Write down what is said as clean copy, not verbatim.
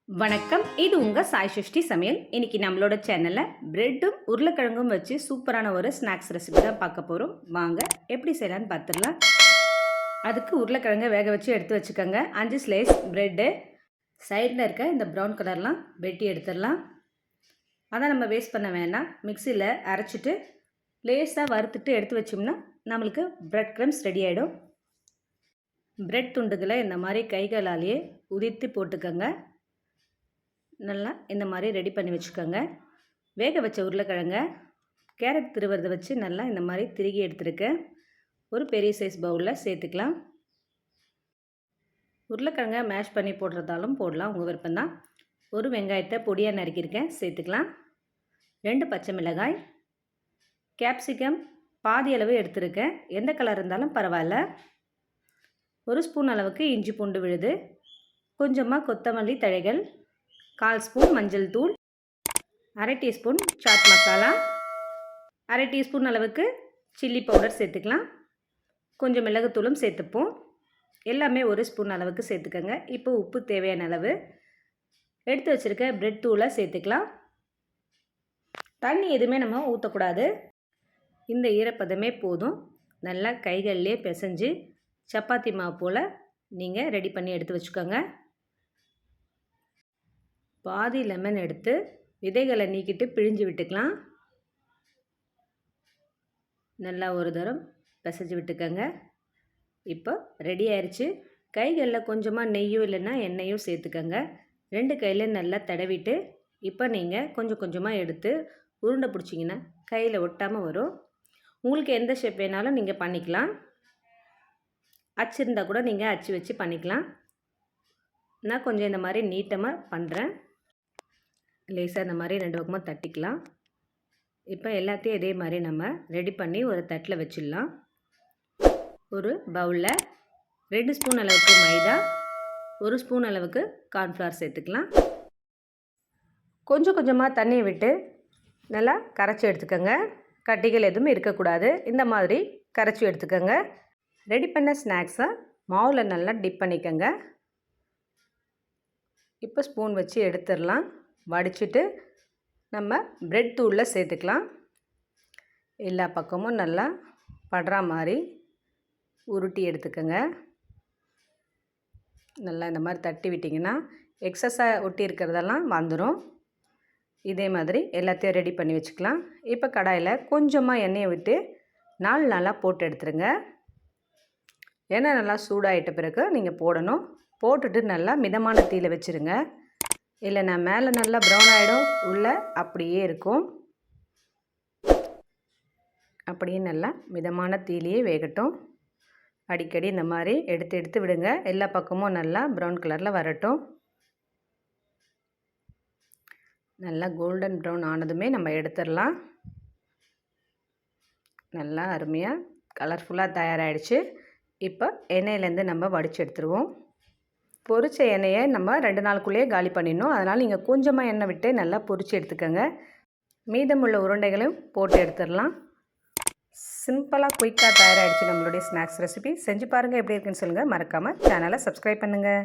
வணக்கம், இது உங்கள் சாய் சுஷ்டி சமையல். இன்றைக்கி நம்மளோட சேனலில் ப்ரெட்டும் உருளைக்கிழங்கும் வச்சு சூப்பரான ஒரு ஸ்நாக்ஸ் ரெசிபி தான் பார்க்க போகிறோம். வாங்க எப்படி செய்யலான்னு பார்த்துடலாம். அதுக்கு உருளைக்கிழங்கை வேக வச்சு எடுத்து வச்சுக்கோங்க. 5 ஸ்லைஸ் ப்ரெட்டு சைடில் இருக்க இந்த ப்ரௌன் கலர்லாம் வெட்டி எடுத்துடலாம். அதான் நம்ம வேஸ்ட் பண்ண வேண்டாம். மிக்சியில் அரைச்சிட்டு லேஸாக வறுத்துட்டு எடுத்து வச்சோம்னா நம்மளுக்கு ப்ரெட் க்ரம்ஸ் ரெடி ஆகிடும். ப்ரெட் துண்டுகளை இந்த மாதிரி கைகளாலேயே உதிர்த்து போட்டுக்கோங்க. நல்லா இந்த மாதிரி ரெடி பண்ணி வச்சுக்கோங்க. வேக வச்ச உருளைக்கிழங்க கேரட் திருவறதை வச்சு நல்லா இந்த மாதிரி திருகி எடுத்துருக்கேன். ஒரு பெரிய சைஸ் பவுலில் சேர்த்துக்கலாம். உருளைக்கிழங்க மேஷ் பண்ணி போடுறதாலும் போடலாம், உங்கள் விருப்பம்தான். ஒரு வெங்காயத்தை பொடியாக நறுக்கியிருக்கேன், சேர்த்துக்கலாம். 2 பச்சை மிளகாய், கேப்சிகம் பாதி அளவு எடுத்துருக்கேன், எந்த கலர் இருந்தாலும் பரவாயில்ல. 1 ஸ்பூன் அளவுக்கு இஞ்சி பூண்டு விழுது, கொஞ்சமாக கொத்தமல்லி தழைகள், 1/4 ஸ்பூன் மஞ்சள் தூள், 1/2 டீஸ்பூன் சாட் மசாலா, 1/2 டீஸ்பூன் அளவுக்கு சில்லி பவுடர் சேர்த்துக்கலாம். கொஞ்சம் மிளகுத்தூளும் சேர்த்துப்போம். எல்லாமே 1 ஸ்பூன் அளவுக்கு சேர்த்துக்கோங்க. இப்போ உப்பு தேவையான அளவு. எடுத்து வச்சுருக்க ப்ரெட் தூளை சேர்த்துக்கலாம். தண்ணி எதுவுமே நம்ம ஊற்றக்கூடாது. இந்த ஈரப்பதமே போதும். நல்லா கைகள்லேயே பிசைஞ்சு சப்பாத்தி மாவு போல் நீங்கள் ரெடி பண்ணி எடுத்து வச்சுக்கோங்க. பாதி லெமன் எடுத்து விதைகளை நீக்கிட்டு பிழிஞ்சு விட்டுக்கலாம். நல்லா ஒரு தரம் பிசைஞ்சு விட்டுக்கோங்க. இப்போ ரெடி ஆயிடுச்சு. கைகளில் கொஞ்சமாக நெய்யோ இல்லைன்னா எண்ணெயோ சேர்த்துக்கோங்க. 2 கையில் நல்லா தடவிட்டு இப்போ நீங்கள் கொஞ்சம் கொஞ்சமாக எடுத்து உருண்டை பிடிச்சிங்கன்னா கையில் ஒட்டாமல் வரும். உங்களுக்கு எந்த ஷேப் வேணாலும் நீங்கள் பண்ணிக்கலாம். அச்சு இருந்தால் கூட நீங்கள் அச்சு வச்சு பண்ணிக்கலாம். நான் கொஞ்சம் இந்த மாதிரி நீட்டமாக பண்ணுறேன். லேசாக இந்த மாதிரி 2 பக்கமாக தட்டிக்கலாம். இப்போ எல்லாத்தையும் இதே மாதிரி நம்ம ரெடி பண்ணி ஒரு தட்டில் வச்சிடலாம். ஒரு பவுலில் 2 ஸ்பூன் அளவுக்கு மைதா, 1 ஸ்பூன் அளவுக்கு கார்ன்ஃப்ளவர் சேர்த்துக்கலாம். கொஞ்சம் கொஞ்சமாக தண்ணியை விட்டு நல்லா கரைச்சி எடுத்துக்கோங்க. கட்டிகள் எதுவும் இருக்கக்கூடாது. இந்த மாதிரி கரைச்சி எடுத்துக்கோங்க. ரெடி பண்ண ஸ்நாக்ஸை மாவில் நல்லா டிப் பண்ணிக்கோங்க. இப்போ ஸ்பூன் வச்சு எடுத்துடலாம். வடிச்சிட்டு நம்ம ப்ரெட் தூளில் சேர்த்துக்கலாம். எல்லா பக்கமும் நல்லா படுற மாதிரி உருட்டி எடுத்துக்கோங்க. நல்லா இந்த மாதிரி தட்டி விட்டிங்கன்னா எக்ஸஸாக ஒட்டி இருக்கிறதெல்லாம் வந்துடும். இதே மாதிரி எல்லாத்தையும் ரெடி பண்ணி வச்சுக்கலாம். இப்போ கடாயில் கொஞ்சமாக எண்ணெயை விட்டு 4 நாளாக போட்டு எடுத்துருங்க. எண்ணெய் நல்லா சூடாகிட்ட பிறகு நீங்கள் போடணும். போட்டுட்டு நல்லா மிதமான தீயில் வச்சுருங்க. இல்லைனா மேலே நல்லா ப்ரௌன் ஆகிடும், உள்ளே அப்படியே இருக்கும். அப்படியே நல்லா மிதமான தீயிலேயே வேகட்டும். அடிக்கடி இந்த மாதிரி எடுத்து எடுத்து விடுங்க. எல்லா பக்கமும் நல்லா ப்ரௌன் கலரில் வரட்டும். நல்லா கோல்டன் ப்ரௌன் ஆனதுமே நம்ம எடுத்துடலாம். நல்லா அருமையாக கலர்ஃபுல்லாக தயாராகிடுச்சு. இப்போ எண்ணெயிலேருந்து நம்ம வடித்து எடுத்துருவோம். பொரிச்ச எண்ணெயை நம்ம 2 நாளுக்குள்ளேயே காலி பண்ணிடணும். அதனால் நீங்கள் கொஞ்சமாக எண்ணெய் விட்டு நல்லா பொரித்து எடுத்துக்கோங்க. மீதமுள்ள உருண்டைகளையும் போட்டு எடுத்துடலாம். சிம்பிளாக குயிக்காக தயாராகிடுச்சு நம்மளுடைய ஸ்நாக்ஸ் ரெசிபி. செஞ்சு பாருங்கள், எப்படி இருக்குன்னு சொல்லுங்கள். மறக்காமல் சேனலை சப்ஸ்கிரைப் பண்ணுங்கள்.